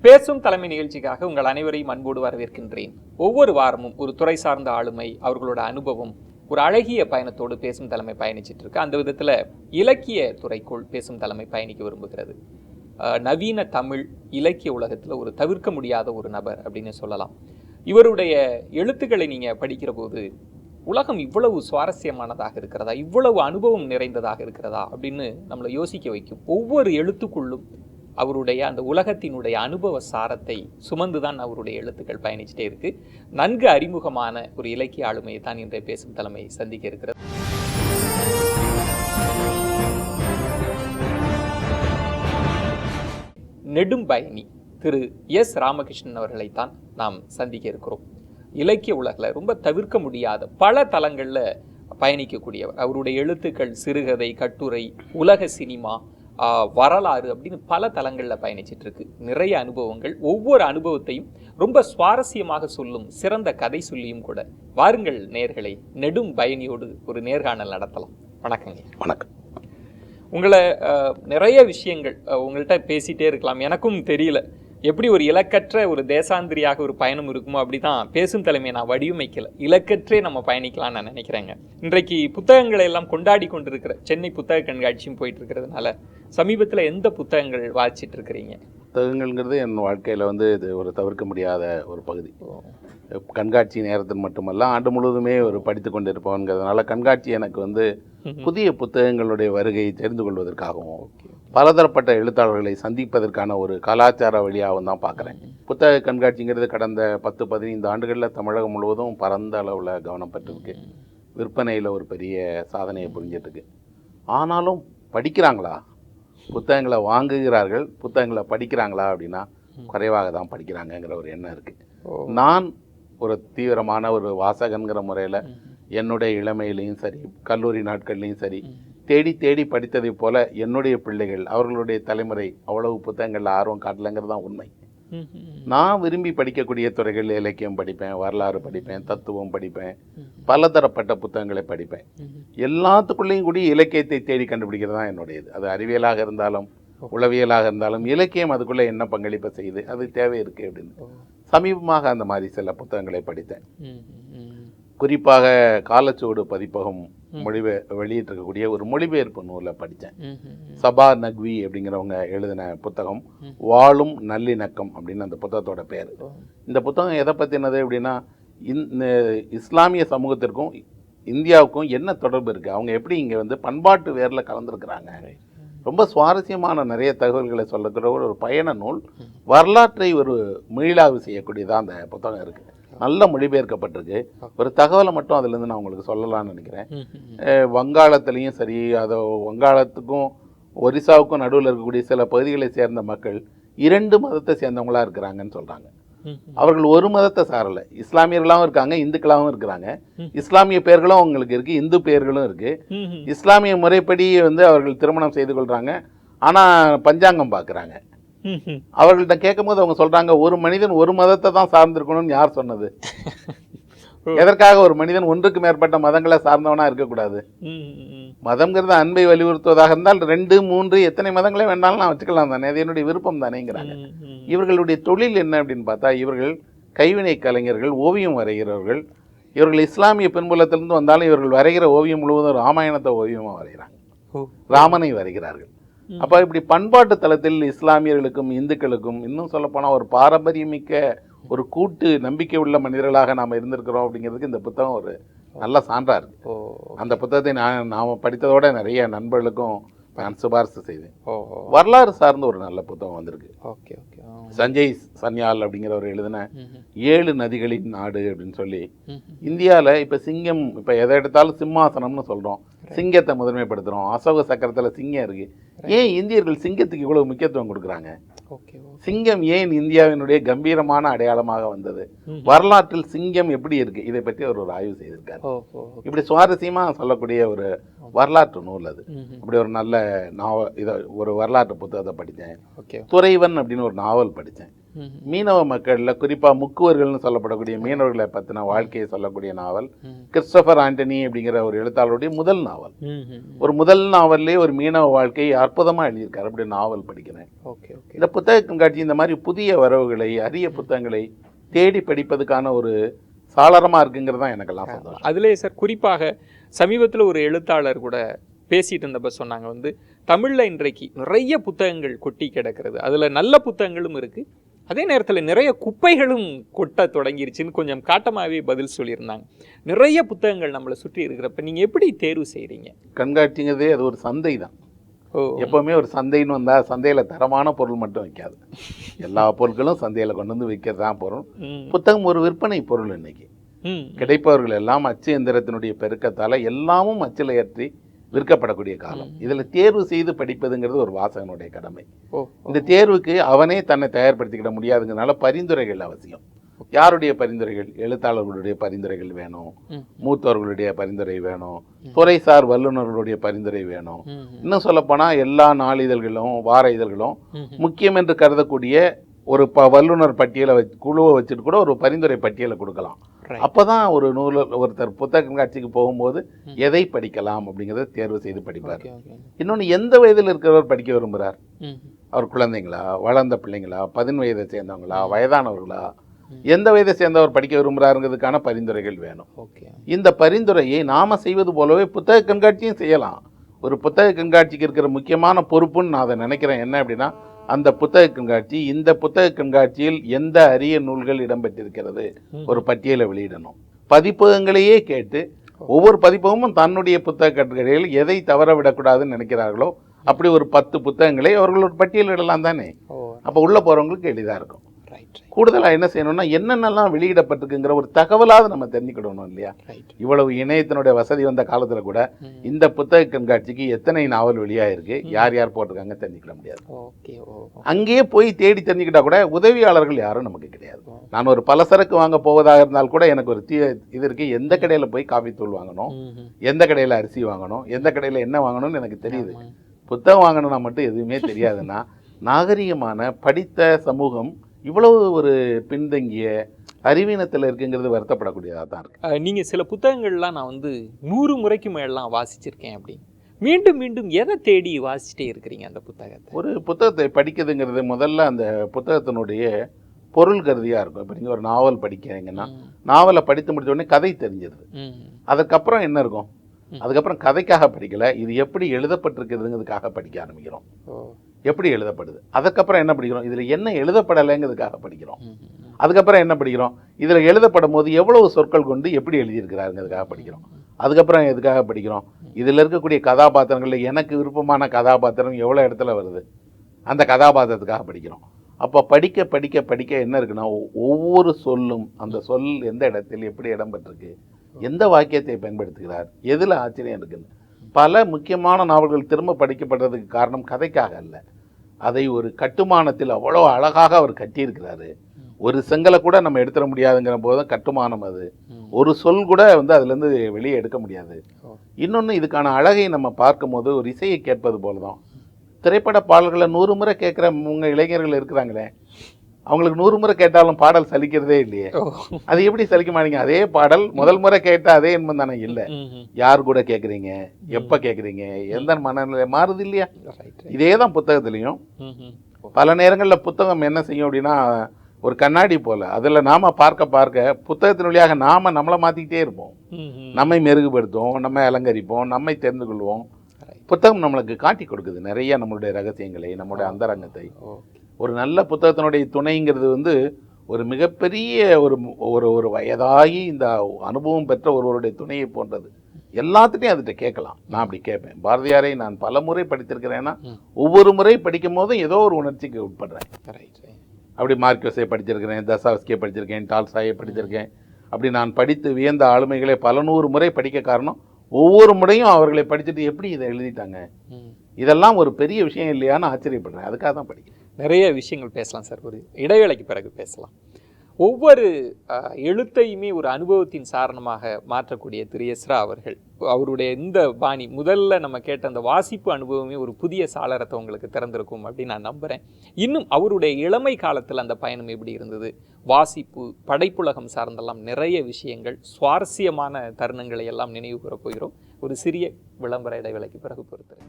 பேசும் தலைமை நிகழ்ச்சிக்காக உங்கள் அனைவரையும் அன்போடு வரவேற்கின்றேன். ஒவ்வொரு வாரமும் ஒரு துறை சார்ந்த ஆளுமை, அவர்களோட அனுபவம், ஒரு அழகிய பயணத்தோடு பேசும் தலைமை பயணிச்சிட்டு இருக்கு. அந்த விதத்தில் இலக்கிய துறைக்குள் பேசும் தலைமை பயணிக்க விரும்புகிறது. நவீன தமிழ் இலக்கிய உலகத்தில் ஒரு தவிர்க்க முடியாத ஒரு நபர் அப்படின்னு சொல்லலாம். இவருடைய எழுத்துக்களை நீங்கள் படிக்கிற போது உலகம் இவ்வளவு சுவாரஸ்யமானதாக இருக்கிறதா, இவ்வளவு அனுபவம் நிறைந்ததாக இருக்கிறதா அப்படின்னு நம்மளை யோசிக்க வைக்கும். ஒவ்வொரு எழுத்துக்குள்ளும் அவருடைய அந்த உலகத்தினுடைய அனுபவ சாரத்தை சுமந்துதான் அவருடைய எழுத்துக்கள் பயணிச்சுட்டே இருக்கு. நன்கு அறிமுகமான ஒரு இலக்கிய ஆளுமையை தான் இன்றைய பேசும் தலைமை சந்திக்க இருக்கிறது. நெடும் பயணி திரு எஸ். ராமகிருஷ்ணன் அவர்களைத்தான் நாம் சந்திக்க இருக்கிறோம். இலக்கிய உலகில் ரொம்ப தவிர்க்க முடியாத பல தளங்களில் பயணிக்கக்கூடியவர். அவருடைய எழுத்துக்கள் சிறுகதை, கட்டுரை, உலக சினிமா, வரலாறு அப்படின்னு பல தளங்களில் பயணிச்சிட்டு இருக்கு. நிறைய அனுபவங்கள், ஒவ்வொரு அனுபவத்தையும் ரொம்ப சுவாரஸ்யமாக சொல்லும் சிறந்த கதை சொல்லியும் கூட. வாருங்கள் நேயர்களை, நெடும் பயணியோடு ஒரு நேர்காணல் நடத்தலாம். வணக்கங்க. வணக்கம். உங்களை நிறைய விஷயங்கள் உங்கள்கிட்ட பேசிகிட்டே இருக்கலாம். எனக்கும் தெரியல எப்படி ஒரு இலக்கற்ற ஒரு தேசாந்திரியாக ஒரு பயணம் இருக்குமோ. அப்படிதான் பேசும் தலைமையை நான் வடிவமைக்கல, இலக்கற்றே நம்ம பயணிக்கலாம்னு நான் நினைக்கிறேங்க. இன்றைக்கு புத்தகங்களை எல்லாம் கொண்டாடி கொண்டிருக்கிற சென்னை புத்தக கண்காட்சியும் போயிட்டு இருக்கிறதுனால சமீபத்தில் எந்த புத்தகங்கள் வாசிச்சுட்டு இருக்கிறீங்க? புத்தகங்கள்ங்கிறது என் வாழ்க்கையில் இது ஒரு தவிர்க்க முடியாத ஒரு பகுதி. கண்காட்சி நேரத்தில் மட்டுமல்ல, ஆண்டு முழுவதுமே ஒரு படித்து கொண்டு இருப்பவங்கிறதுனால கண்காட்சி எனக்கு புதிய புத்தகங்களுடைய வருகையை தெரிந்து கொள்வதற்காகவும் பலதரப்பட்ட எழுத்தாளர்களை சந்திப்பதற்கான ஒரு கலாச்சார வழியாகவும் தான் பார்க்குறேன். புத்தக கண்காட்சிங்கிறது கடந்த 10-15 ஆண்டுகளில் தமிழகம் முழுவதும் பரந்த அளவில் கவனம் பெற்றிருக்கு. விற்பனையில் ஒரு பெரிய சாதனையை புரிஞ்சிட்ருக்கு. ஆனாலும் படிக்கிறாங்களா, புத்தகங்களை வாங்குகிறார்கள், புத்தகங்களை படிக்கிறாங்களா அப்படின்னா குறைவாக தான் படிக்கிறாங்கங்கிற ஒரு எண்ணம் இருக்குது. நான் ஒரு தீவிரமான ஒரு வாசகங்கிற முறையில் என்னுடைய இளமையிலையும் சரி, கல்லூரி நாட்கள்லையும் சரி, தேடி தேடி படித்ததை போல என்னுடைய பிள்ளைகள், அவர்களுடைய தலைமுறை அவ்வளவு புத்தகங்களில் ஆர்வம் காட்டலைங்கிறது தான் உண்மை. நான் விரும்பி படிக்கக்கூடிய துறைகள் இலக்கியம் படிப்பேன், வரலாறு படிப்பேன், தத்துவம் படிப்பேன், பலதரப்பட்ட புத்தகங்களை படிப்பேன். எல்லாத்துக்குள்ளேயும் கூடி இலக்கியத்தை தேடி கண்டுபிடிக்கிறது தான் என்னுடையது. அது அறிவியலாக இருந்தாலும் உளவியலாக இருந்தாலும் இலக்கியம் அதுக்குள்ளே என்ன பங்களிப்பை செய்யுது, அது தேவை இருக்குது அப்படின்னு சமீபமாக அந்த மாதிரி சில புத்தகங்களை படித்தேன். குறிப்பாக காலச்சுவடு பதிப்பகம் வெளியிட்டிருக்கக்கூடிய ஒரு மொழிபெயர்ப்பு நூலை படித்தேன். சபா நக்வி அப்படிங்கிறவங்க எழுதின புத்தகம் வாழும் நல்லிணக்கம் அப்படின்னு அந்த புத்தகத்தோட பேர். இந்த புத்தகம் எதை பற்றினது அப்படின்னா, இஸ்லாமிய சமூகத்திற்கும் இந்தியாவுக்கும் என்ன தொடர்பு இருக்குது, அவங்க எப்படி இங்கே பண்பாட்டு வேரில் கலந்துருக்கிறாங்க. ரொம்ப சுவாரஸ்யமான நிறைய தகவல்களை சொல்லக்கூடிய ஒரு பயண நூல். வரலாற்றை ஒரு மீளாவு செய்யக்கூடியதாக அந்த புத்தகம் இருக்குது. நல்ல மொழிபெயர்க்கப்பட்டிருக்கு. ஒரு தகவலை மட்டும் அதுலேருந்து நான் உங்களுக்கு சொல்லலாம்னு நினைக்கிறேன். வங்காளத்துலேயும் சரி, அதை வங்காளத்துக்கும் ஒரிசாவுக்கும் நடுவில் இருக்கக்கூடிய சில பகுதிகளை சேர்ந்த மக்கள் 2 மதத்தை சேர்ந்தவங்களாக இருக்கிறாங்கன்னு சொல்கிறாங்க. அவர்கள் ஒரு மதத்தை சாரலை, இஸ்லாமியர்களாகவும் இருக்காங்க, இந்துக்களாகவும் இருக்கிறாங்க. இஸ்லாமிய பெயர்களும் அவங்களுக்கு இருக்குது, இந்து பெயர்களும் இருக்குது. இஸ்லாமிய முறைப்படி அவர்கள் திருமணம் செய்து கொள்கிறாங்க. ஆனால் பஞ்சாங்கம் பார்க்குறாங்க. அவர்கள்ட்ட கேட்கும் போது அவங்க சொல்றாங்க, ஒரு மனிதன் ஒரு மதத்தை தான் சார்ந்திருக்கணும்னு யார் சொன்னது? எதற்காக ஒரு மனிதன் ஒன்றுக்கு மேற்பட்ட மதங்களை சார்ந்தவனா இருக்கக்கூடாது? மதம்ங்கிறது அன்பை வலியுறுத்துவதாக இருந்தால் 2, 3 எத்தனை மதங்களே வேணாலும் நான் வச்சுக்கலாம் தானே, அது என்னுடைய விருப்பம் தானேங்கிறாங்க. இவர்களுடைய தொழில் என்ன அப்படின்னு பார்த்தா, இவர்கள் கைவினை கலைஞர்கள், ஓவியம் வரைகிறவர்கள். இவர்கள் இஸ்லாமிய பின்புலத்திலிருந்து வந்தாலும் இவர்கள் வரைகிற ஓவியம் முழுவதும் ராமாயணத்தை ஓவியமாக வரைகிறாங்க, ராமனை வரைகிறார்கள். அப்போ இப்படி பண்பாட்டு தளத்தில் இஸ்லாமியர்களுக்கும் இந்துக்களுக்கும் இன்னும் சொல்லப்போனால் ஒரு பாரம்பரியமிக்க ஒரு கூட்டு நம்பிக்கை உள்ள மனிதர்களாக நாம் இருந்திருக்கிறோம் அப்படிங்கிறதுக்கு இந்த புத்தகம் ஒரு நல்ல சான்றா இருக்கு. அந்த புத்தகத்தை நாம் படித்ததோட நிறைய நண்பர்களுக்கும் நான் சிபாரிசு செய்தேன். வரலாறு சார்ந்த ஒரு நல்ல புத்தகம் வந்திருக்கு. சஞ்சய் சன்யால் அப்படிங்கிறவர் எழுதின 7 நதிகளின் நாடு அப்படின்னு சொல்லி, இந்தியாவில் இப்போ சிங்கம், இப்போ எதை எடுத்தாலும் சிம்மாசனம்னு சொல்கிறோம், சிங்கத்தை முதன்மைப்படுத்துகிறோம். அசோக சக்கரத்தில் சிங்கம் இருக்குது. ஏன் இந்தியர்கள் சிங்கத்துக்கு இவ்வளவு முக்கியத்துவம் கொடுக்குறாங்க? சிங்கம் ஏன் இந்தியாவினுடைய கம்பீரமான அடையாளமாக வந்தது? வரலாற்றில் சிங்கம் எப்படி இருக்கு, இதை பற்றி அவர் ஒரு ஆய்வு செய்திருக்காரு. இப்படி சுவாரஸ்யமா சொல்லக்கூடிய ஒரு வரலாற்று நூல் அது. அப்படி ஒரு நல்ல நாவல், இதை ஒரு வரலாற்று புத்தகத்தை படித்தேன். துறைவன் அப்படின்னு ஒரு நாவல் படித்தேன். மீனவ மக்களில் குறிப்பாக முக்குவர்கள்னு சொல்லப்படக்கூடிய மீனவர்களை பற்றின வாழ்க்கையை சொல்லக்கூடிய நாவல் கிறிஸ்டோபர் ஆண்டனி அப்படிங்கிற ஒரு எழுத்தாளருடைய முதல் நாவல். ஒரு முதல் நாவல்லே ஒரு மீனவ வாழ்க்கையை அற்புதமாக எழுதியிருக்காரு. அப்படி நாவல் படிக்கிறேன். இந்த புத்தக கண்காட்சி இந்த மாதிரி புதிய வரவுகளை, அரிய புத்தகங்களை தேடி படிப்பதுக்கான ஒரு சாளரமாக இருக்குங்கிறது தான் எனக்கெல்லாம் சந்தோஷம். அதுலேயே சார் குறிப்பாக சமீபத்தில் ஒரு எழுத்தாளர் கூட பேசிட்டு இருந்தப்ப சொன்னாங்க தமிழில் இன்றைக்கு நிறைய புத்தகங்கள் கொட்டி கிடக்கிறது, அதில் நல்ல புத்தகங்களும் இருக்குது, அதே நேரத்தில் நிறைய குப்பைகளும் கொட்ட தொடங்கிருச்சுன்னு கொஞ்சம் காட்டமாகவே பதில் சொல்லியிருந்தாங்க. நிறைய புத்தகங்கள் நம்மளை சுற்றி இருக்கிறப்ப நீங்கள் எப்படி தேர்வு செய்கிறீங்க? கண்காட்சிங்கிறதே அது ஒரு சந்தை தான். எப்போவுமே ஒரு சந்தைன்னு வந்தால் சந்தையில் தரமான பொருள் மட்டும் வைக்காது, எல்லா பொருட்களும் சந்தையில் கொண்டு வந்து விற்கிறது தான் பொருள். புத்தகம் ஒரு விற்பனை பொருள். இன்னைக்கு கிடைப்பவர்கள் எல்லாம் அச்சு எந்திரத்தினுடைய பெருக்கத்தால் எல்லாமும் அச்சில் ஏற்றி விற்கப்படக்கூடிய காலம். இதில் தேர்வு செய்து படிப்பதுங்கிறது ஒரு வாசகனுடைய கடமை. இந்த தேர்வுக்கு அவனே தன்னை தயார்படுத்திக்கிட முடியாதுங்கிறதுனால பரிந்துரைகள் அவசியம். யாருடைய பரிந்துரைகள்? எழுத்தாளர்களுடைய பரிந்துரைகள் வேணும், மூத்தவர்களுடைய பரிந்துரை வேணும், துறைசார் வல்லுநர்களுடைய பரிந்துரை வேணும். இன்னும் சொல்லப்போனால் எல்லா நாளிதழ்களும் வார இதழ்களும் முக்கியம் என்று கருதக்கூடிய ஒரு வல்லுநர் பட்டியலை குழுவை வச்சுட்டு கூட ஒரு பரிந்துரை பட்டியலை கொடுக்கலாம். அப்போதான் ஒரு ஒருத்தர் புத்தக கண்காட்சிக்கு போகும்போது எதை படிக்கலாம் அப்படிங்கிறத தேர்வு செய்து படிப்பார். இன்னொன்று, எந்த வயதில் இருக்கிறவர் படிக்க விரும்புகிறார்? அவர் குழந்தைங்களா, வளர்ந்த பிள்ளைங்களா, 10 வயதை சேர்ந்தவங்களா, வயதானவர்களா, எந்த வயதை சேர்ந்தவர் படிக்க விரும்புகிறாருங்கிறதுக்கான பரிந்துரைகள் வேணும். இந்த பரிந்துரையை நாம் செய்வது போலவே புத்தக கண்காட்சியும் செய்யலாம். ஒரு புத்தக கண்காட்சிக்கு இருக்கிற முக்கியமான பொறுப்புன்னு நான் அதை நினைக்கிறேன். என்ன அப்படின்னா, அந்த புத்தக கண்காட்சி, இந்த புத்தக கண்காட்சியில் எந்த அரிய நூல்கள் இடம்பெற்றிருக்கிறது ஒரு பட்டியலை வெளியிடணும். பதிப்பகங்களையே கேட்டு ஒவ்வொரு பதிப்பகமும் தன்னுடைய புத்தக கட்டுரைகளில் எதை தவற விடக்கூடாதுன்னு நினைக்கிறார்களோ அப்படி ஒரு 10 புத்தகங்களை அவர்கள் ஒரு பட்டியலிடலாம் தானே. அப்போ உள்ள போகிறவங்களுக்கு எளிதாக இருக்கும். கூடுதலாக என்ன செய்யணும்னா, என்னென்னலாம் வெளியிடப்பட்டிருக்குங்கிற ஒரு தகவலாவது நம்ம தெரிஞ்சுக்கிடணும் இல்லையா? இவ்வளவு இணையத்தினுடைய வசதி வந்த காலத்தில் கூட இந்த புத்தக கண்காட்சிக்கு எத்தனை நாவல் வெளியாயிருக்கு, யார் யார் போட்டிருக்காங்க தெரிஞ்சுக்கிட முடியாது. அங்கேயே போய் தேடி தெரிஞ்சுக்கிட்டா கூட உதவியாளர்கள் யாரும் நமக்கு கிடையாது. நான் ஒரு பலசரக்கு வாங்க போவதாக இருந்தால் கூட எனக்கு ஒரு இது இருக்கு, எந்த கடையில் போய் காஃபி தூள் வாங்கணும், எந்த கடையில் அரிசி வாங்கணும், எந்த கடையில் என்ன வாங்கணும்னு எனக்கு தெரியுது. புத்தகம் வாங்கணும்னா மட்டும் எதுவுமே தெரியாதுன்னா நாகரிகமான படித்த சமூகம் இவ்வளவு ஒரு பின்தங்கிய அறிவீனத்தில் இருக்குங்கிறது வருத்தப்படக்கூடியதாக தான் இருக்கு. நீங்கள் சில புத்தகங்கள்லாம் நான் 100 முறைக்கு மேலாம் வாசிச்சிருக்கேன் அப்படின்னு மீண்டும் மீண்டும் எதை தேடி வாசிச்சிட்டே இருக்கிறீங்க அந்த புத்தகத்தை? ஒரு புத்தகத்தை படிக்கிறதுங்கிறது முதல்ல அந்த புத்தகத்தினுடைய பொருள் கருதியாக இருக்கும். இப்போ நீங்கள் ஒரு நாவல் படிக்கிறீங்கன்னா நாவலை படித்து முடிச்ச உடனே கதை தெரிஞ்சிருது. அதுக்கப்புறம் என்ன இருக்கும்? அதுக்கப்புறம் கதைக்காக படிக்கலை, இது எப்படி எழுதப்பட்டிருக்கிறதுங்கிறதுக்காக படிக்க ஆரம்பிக்கிறோம். எப்படி எழுதப்படுது, அதுக்கப்புறம் என்ன படிக்கிறோம், இதில் என்ன எழுதப்படலைங்கிறதுக்காக படிக்கிறோம். அதுக்கப்புறம் என்ன படிக்கிறோம், இதில் எழுதப்படும் போது எவ்வளவு சொற்கள் கொண்டு எப்படி எழுதியிருக்கிறாருங்கிறதுக்காக படிக்கிறோம். அதுக்கப்புறம் எதுக்காக படிக்கிறோம், இதில் இருக்கக்கூடிய கதாபாத்திரங்களில் எனக்கு விருப்பமான கதாபாத்திரம் எவ்வளோ இடத்துல வருது, அந்த கதாபாத்திரத்துக்காக படிக்கிறோம். அப்போ படிக்க படிக்க படிக்க என்ன இருக்குன்னா, ஒவ்வொரு சொல்லும் அந்த சொல் எந்த இடத்தில் எப்படி இடம்பெற்றிருக்கு, எந்த வாக்கியத்தை பயன்படுத்துகிறார், எதில் ஆச்சரியம் இருக்குன்னு. பல முக்கியமான நாவல்கள் திரும்ப படிக்கப்படுறதுக்கு காரணம் கதைக்காக அல்ல, அதை ஒரு கட்டுமானத்தில் அவ்வளோ அழகாக அவர் கட்டியிருக்கிறாரு. ஒரு செங்கலை கூட நம்ம எடுத்துட முடியாதுங்கிற போதும் கட்டுமானம் அது. ஒரு சொல் கூட அதுலேருந்து வெளியே எடுக்க முடியாது. இன்னொன்று, இதுக்கான அழகை நம்ம பார்க்கும் போது ஒரு இசையை கேட்பது போல தான். திரைப்பட பாடல்களை 100 முறை கேட்குற இளைஞர்கள் இருக்கிறாங்களே, அவங்களுக்கு 100 முறை கேட்டாலும் பாடல் சலிக்கிறதே இல்லையே. அது எப்படி சலிக்க மாட்டீங்க? அதே பாடல் முதல் முறை கேட்டால் அதே என்பது தானே. இல்லை, யார் கூட கேட்குறீங்க, எப்போ கேட்குறீங்க, எந்த மனநிலை மாறுது இல்லையா? இதே தான் புத்தகத்துலேயும். பல நேரங்களில் புத்தகம் என்ன செய்யும் அப்படின்னா, ஒரு கண்ணாடி போல் அதில் நாம் பார்க்க பார்க்க புத்தகத்தின் வழியாக நாம் நம்மளை மாற்றிக்கிட்டே இருப்போம். நம்மை மெருகுபடுத்துவோம், நம்மை அலங்கரிப்போம், நம்மை தெரிந்து கொள்வோம். புத்தகம் நம்மளுக்கு காட்டி கொடுக்குது நிறைய நம்மளுடைய ரகசியங்களை, நம்மளுடைய அந்தரங்கத்தை. ஒரு நல்ல புத்தகத்தினுடைய துணைங்கிறது ஒரு மிகப்பெரிய ஒரு வயதாகி இந்த அனுபவம் பெற்ற ஒருவருடைய துணையை போன்றது. எல்லாத்துட்டையும் அதுகிட்ட கேட்கலாம். நான் அப்படி கேட்பேன். பாரதியாரை நான் பல முறை படித்திருக்கிறேன்னா ஒவ்வொரு முறை படிக்கும் போதும் ஏதோ ஒரு உணர்ச்சிக்கு உட்படுறேன். அப்படி மார்க்வெஸை படிச்சிருக்கிறேன், தஸ்தாவெஸ்கியை படிச்சிருக்கேன், டால்ஸ்டாயை படிச்சிருக்கேன். அப்படி நான் படித்து வியந்த ஆளுமைகளை பல 100 முறை படிக்க காரணம், ஒவ்வொரு முறையும் அவர்களை படிச்சுட்டு எப்படி இதை எழுதிட்டாங்க, இதெல்லாம் ஒரு பெரிய விஷயம் இல்லையான்னு ஆச்சரியப்படுறேன். அதுக்காக தான் படிக்கிறேன். நிறைய விஷயங்கள் பேசலாம் சார், ஒரு இடைவேளைக்கு பிறகு பேசலாம். ஒவ்வொரு எழுத்தையுமே ஒரு அனுபவத்தின் சாரணமாக மாற்றக்கூடிய திரு எஸ்ரா அவர்கள், அவருடைய இந்த பாணி முதல்ல நம்ம கேட்ட அந்த வாசிப்பு அனுபவமே ஒரு புதிய சாளரத்தை உங்களுக்கு திறந்திருக்கும் அப்படின்னு நான் நம்புகிறேன். இன்னும் அவருடைய இளமை காலத்தில் அந்த பயணம் எப்படி இருந்தது, வாசிப்பு, படைப்புலகம் சார்ந்தெல்லாம் நிறைய விஷயங்கள், சுவாரஸ்யமான தருணங்களை எல்லாம் நினைவு கூறப் போகிறோம். ஒரு சிறிய விளம்பர இடைவேளைக்கு பிறகு பொறுத்துறேன்.